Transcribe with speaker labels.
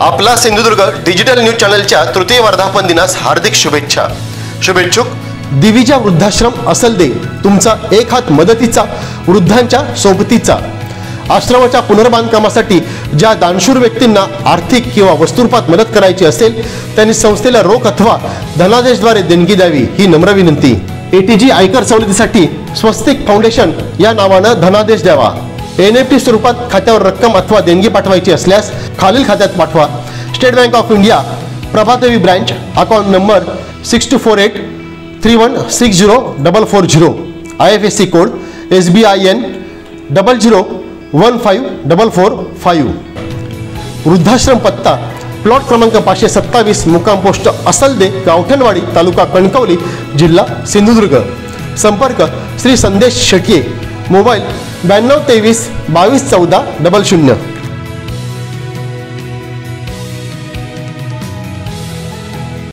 Speaker 1: आपला Sindhudurg digital news चॅनलच्या तृतीय वर्धापन दिनास हार्दिक शुभेच्छा। शुभेच्छुक
Speaker 2: दिविजा वृद्धाश्रम असलदे, तुमचा एक हात मदतीचा, वृद्धांच्या सोबतीचा। आश्रमाच्या पुनर्बांधकामासाठी ज्या दानशूर व्यक्तींना आर्थिक किंवा वस्तुरूपात मदत करायची असेल त्यांनी संस्थेला रोख अथवा धनादेशद्वारे देणगी द्यावी ही नम्र विनंती। ATG आयकर सवलतीसाठी स्वस्तिक फाउंडेशन या नावानं धनादेश द्यावा। NFT स्वरूपात खात्यावर रक्कम अथवा देणगी पाठवायची असल्यास खालील खात्यात पाठवा। State bank of India, Prabhadevi branch, account number 6248316040, IFSC code SBIN 00154445। वृद्धाश्रम पत्ता प्लॉट क्रमांक 527, मुक्काम पोस्ट असलदे, गावठणवाडी, तालुका कणकवली, जिल्हा सिंधुदुर्ग। संपर्क श्री संदेश शेटये, मोबाईल 9223 2214 00।